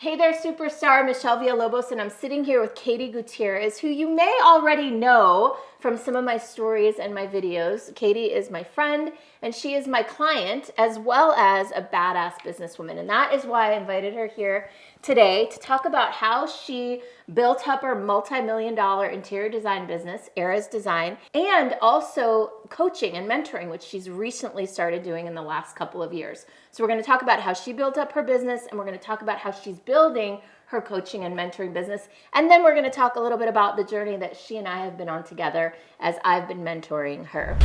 Hey there, superstar. Michelle Villalobos, and I'm sitting here with Katie Gutierrez, who you may already know from some of my stories and my videos. Katie is my friend, and she is my client, as well as a badass businesswoman. And that is why I invited her here today to talk about how she built up her multi-million-dollar interior design business, Errez Design, and also coaching and mentoring, which she's recently started doing in the last couple of years. So we're going to talk about how she built up her business, and we're going to talk about how she's building her coaching and mentoring business. And then we're going to talk a little bit about the journey that she and I have been on together as I've been mentoring her.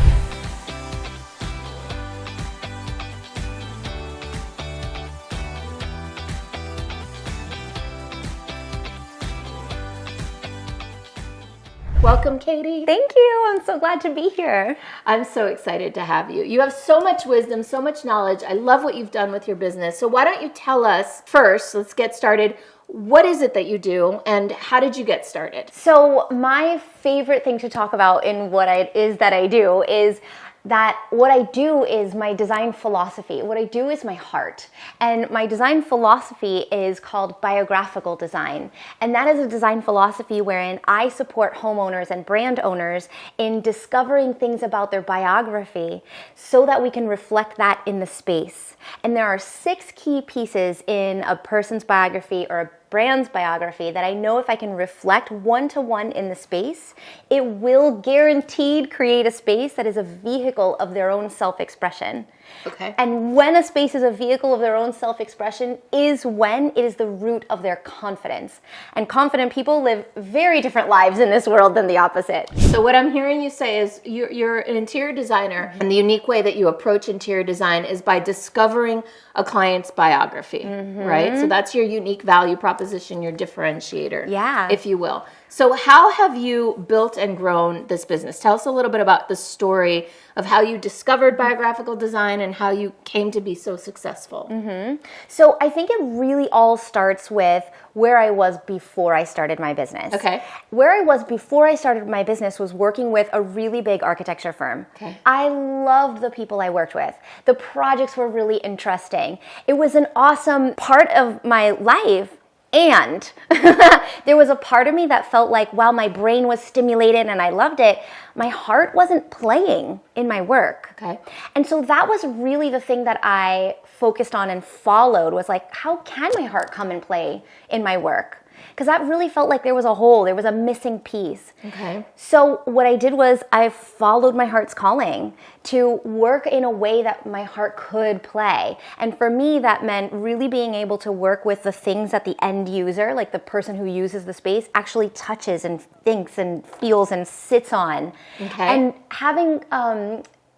Welcome, Katie. Thank you. I'm so glad to be here. I'm so excited to have you. You have so much wisdom, so much knowledge. I love what you've done with your business. So why don't you tell us first, let's get started. What is it that you do and how did you get started? So my favorite thing to talk about in what I do is that what I do is my design philosophy. What I do is my heart. And my design philosophy is called biographical design. And that is a design philosophy wherein I support homeowners and brand owners in discovering things about their biography so that we can reflect that in the space. And there are 6 key pieces in a person's biography or a brand's biography that I know if I can reflect one-to-one in the space, it will guaranteed create a space that is a vehicle of their own self-expression. Okay. And when a space is a vehicle of their own self-expression is when it is the root of their confidence. And confident people live very different lives in this world than the opposite. So what I'm hearing you say is you're an interior designer, and the unique way that you approach interior design is by discovering a client's biography, right? So that's your unique value proposition, your differentiator, if you will. So how have you built and grown this business? Tell us a little bit about the story of how you discovered biographical design and how you came to be so successful. So I think it really all starts with where I was before I started my business. Okay. Where I was before I started my business was working with a really big architecture firm. Okay. I loved the people I worked with. The projects were really interesting. It was an awesome part of my life. And there was a part of me that felt like while my brain was stimulated and I loved it, my heart wasn't playing in my work. Okay. And so that was really the thing that I focused on and followed was like, how can my heart come and play in my work? Because that really felt like there was a hole, there was a missing piece. Okay. So what I did was I followed my heart's calling to work in a way that my heart could play. And for me, that meant really being able to work with the things that the end user, like the person who uses the space, actually touches and thinks and feels and sits on. Okay. And having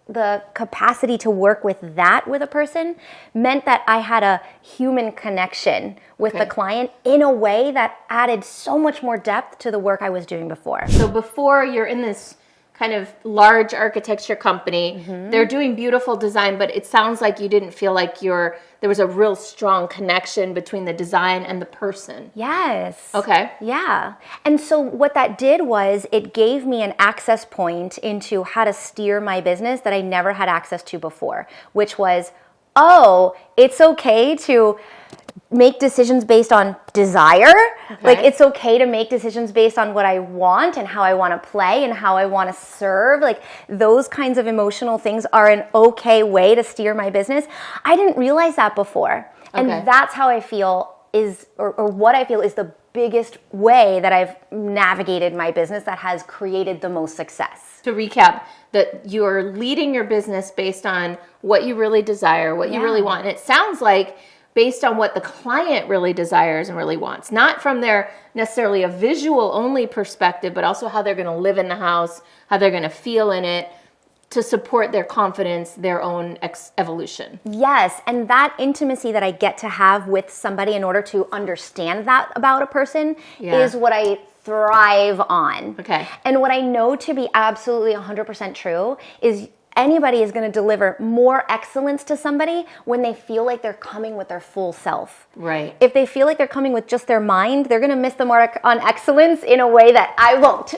the capacity to work with that with a person meant that I had a human connection with the client in a way that added so much more depth to the work I was doing before. So before you're in this kind of large architecture company, they're doing beautiful design, but it sounds like you didn't feel like there was a real strong connection between the design and the person. Yes. Okay. Yeah. And so what that did was it gave me an access point into how to steer my business that I never had access to before, which was, oh, it's okay to make decisions based on desire. Okay. Like it's okay to make decisions based on what I want and how I want to play and how I want to serve. Like those kinds of emotional things are an okay way to steer my business. I didn't realize that before. And that's how I feel is, or what I feel is the biggest way that I've navigated my business that has created the most success. To recap, that you're leading your business based on what you really desire, what you really want. And it sounds like based on what the client really desires and really wants, not from their necessarily a visual only perspective, but also how they're going to live in the house, how they're going to feel in it to support their confidence, their own evolution. Yes, and that intimacy that I get to have with somebody in order to understand that about a person is what I thrive on. Okay. And what I know to be absolutely 100% true is anybody is going to deliver more excellence to somebody when they feel like they're coming with their full self. Right. If they feel like they're coming with just their mind, they're going to miss the mark on excellence in a way that I won't.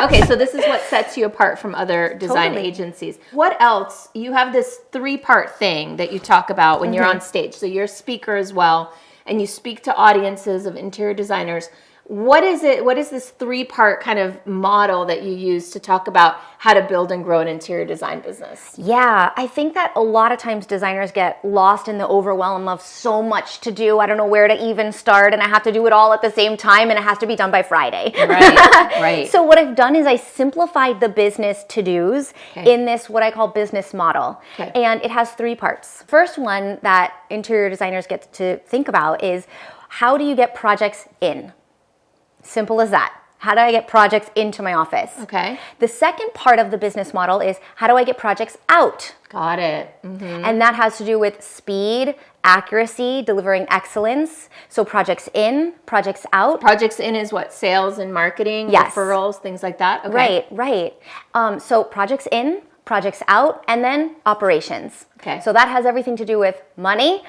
Okay, so this is what sets you apart from other design agencies. What else? You have this 3-part thing that you talk about when you're on stage. So you're a speaker as well. and you speak to audiences of interior designers. What is it? What is this 3-part kind of model that you use to talk about how to build and grow an interior design business? Yeah, I think that a lot of times designers get lost in the overwhelm of so much to do. I don't know where to even start, and I have to do it all at the same time, and it has to be done by Friday. Right. So what I've done is I simplified the business to-dos in this what I call business model. And it has 3 parts. First one that interior designers get to think about is, how do you get projects in? Simple as that. How do I get projects into my office? Okay. The second part of the business model is, how do I get projects out? Got it. Mm-hmm. And that has to do with speed, accuracy, delivering excellence. So projects in, projects out. Projects in is what? Sales and marketing, referrals, things like that? Okay. Right. So projects in, projects out, and then operations. Okay. So that has everything to do with money,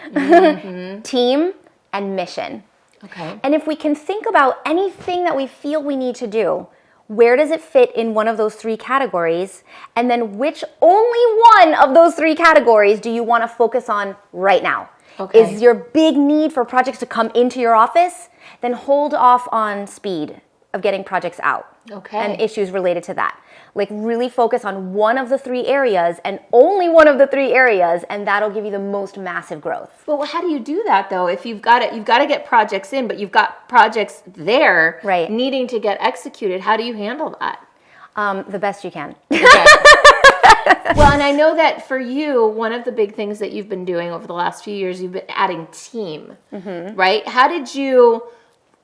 team, and mission. Okay. And if we can think about anything that we feel we need to do, where does it fit in one of those 3 categories? And then which only one of those 3 categories do you want to focus on right now? Okay. Is your big need for projects to come into your office? Then hold off on speed of getting projects out. Okay. And issues related to that. Like, really focus on one of the 3 areas and only one of the 3 areas, and that'll give you the most massive growth. Well, how do you do that though? If you've got to get projects in, but you've got projects there needing to get executed. How do you handle that? The best you can. Okay. Well, and I know that for you, one of the big things that you've been doing over the last few years, you've been adding team, right? How did you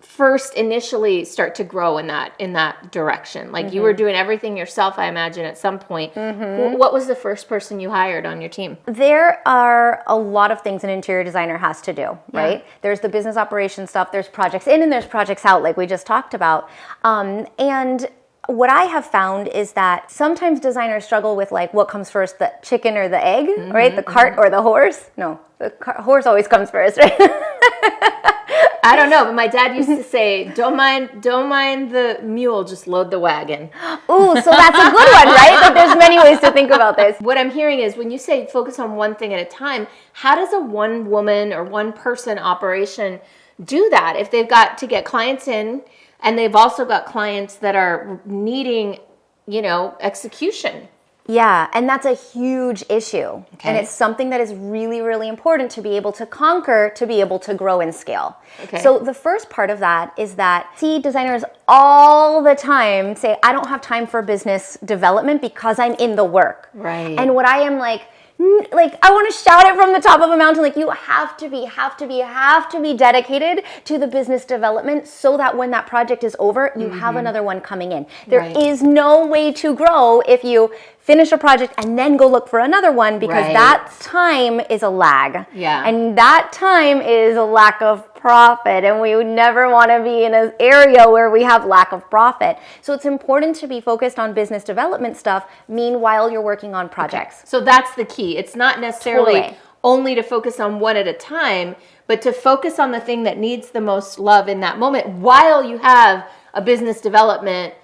first initially start to grow in that direction? Like you were doing everything yourself, I imagine, at some point. What was the first person you hired on your team? There are a lot of things an interior designer has to do, right? There's the business operations stuff, there's projects in and there's projects out, like we just talked about. And what I have found is that sometimes designers struggle with, like, what comes first, the chicken or the egg, right? The cart or the horse? No, the horse always comes first, right? I don't know, but my dad used to say, don't mind the mule, just load the wagon. Ooh, so that's a good one, right? Like, there's many ways to think about this. What I'm hearing is, when you say focus on one thing at a time, how does a one woman or one person operation do that if they've got to get clients in and they've also got clients that are needing, execution? Yeah, and that's a huge issue. And it's something that is really, really important to be able to conquer, to be able to grow and scale. So the first part of that is that, see, designers all the time say, I don't have time for business development because I'm in the work. Right. And what I am like, I want to shout it from the top of a mountain, like, you have to be dedicated to the business development so that when that project is over, you have another one coming in. There is no way to grow if you finish a project and then go look for another one, because that time is a lag. And that time is a lack of profit, and we would never want to be in an area where we have lack of profit. So it's important to be focused on business development stuff meanwhile you're working on projects. So that's the key. It's not necessarily only to focus on one at a time, but to focus on the thing that needs the most love in that moment while you have a business development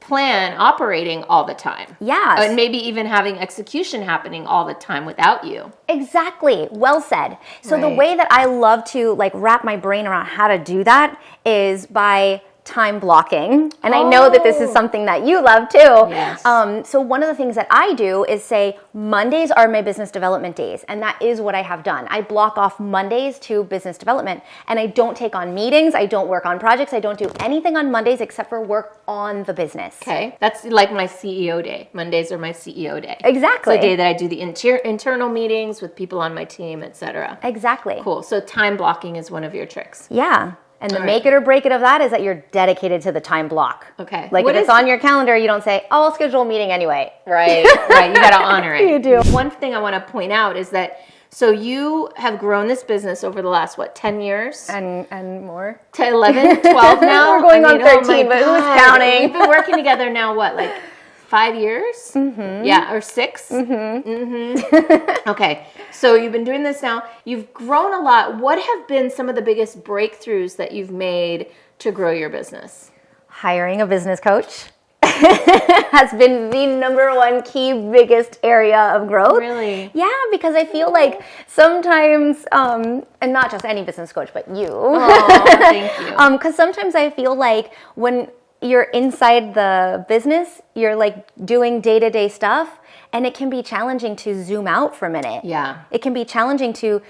plan operating all the time. Yes. And maybe even having execution happening all the time without you. Exactly. Well said. So the way that I love to, like, wrap my brain around how to do that is by time blocking. And I know that this is something that you love too. Yes. So one of the things that I do is say Mondays are my business development days. And that is what I have done. I block off Mondays to business development, and I don't take on meetings. I don't work on projects. I don't do anything on Mondays except for work on the business. Okay. That's like my CEO day. Mondays are my CEO day. Exactly. It's the day that I do the internal meetings with people on my team, etc. Exactly. Cool. So time blocking is one of your tricks. Yeah. And the make it or break it of that is that you're dedicated to the time block. Okay. Like, if it's on your calendar, you don't say, oh, I'll schedule a meeting anyway. Right. You got to honor it. You do. One thing I want to point out is that, so you have grown this business over the last, 10 years? And more. To 11, 12 now? We're going on 13, but who's counting? We've been working together now, 5 years? Yeah, or 6? Okay, so you've been doing this now. You've grown a lot. What have been some of the biggest breakthroughs that you've made to grow your business? Hiring a business coach. has been the number one key biggest area of growth. Really? Yeah, because I feel like sometimes, and not just any business coach, but you. Oh, thank you. Because sometimes I feel like when you're inside the business, you're like doing day-to-day stuff, and it can be challenging to zoom out for a minute. Yeah. It can be challenging to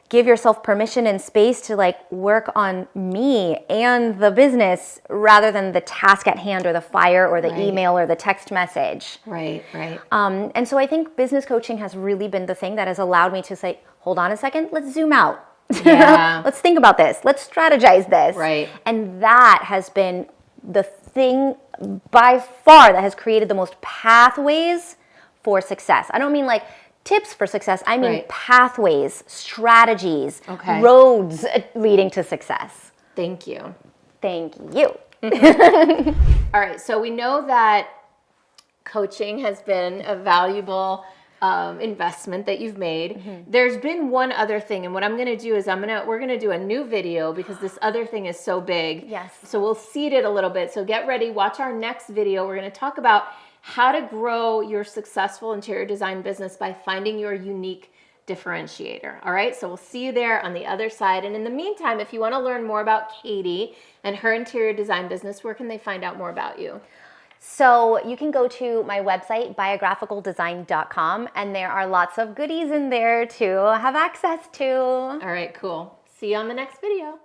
give yourself permission and space to like work on me and the business rather than the task at hand or the fire or the email or the text message. Right. And so I think business coaching has really been the thing that has allowed me to say, hold on a second, let's zoom out. Yeah. Let's think about this. Let's strategize this. Right. And that has been the thing by far that has created the most pathways for success. I don't mean like tips for success. I mean pathways, strategies, roads leading to success. Thank you. Thank you. All right. So we know that coaching has been a valuable investment that you've made. There's been one other thing, and what I'm going to do is we're going to do a new video because this other thing is so big. Yes. So we'll seed it a little bit. So get ready. Watch our next video. We're going to talk about how to grow your successful interior design business by finding your unique differentiator. All right. So we'll see you there on the other side. And in the meantime, if you want to learn more about Katie and her interior design business, where can they find out more about you? So you can go to my website, biographicaldesign.com, and there are lots of goodies in there to have access to. All right, cool. See you on the next video.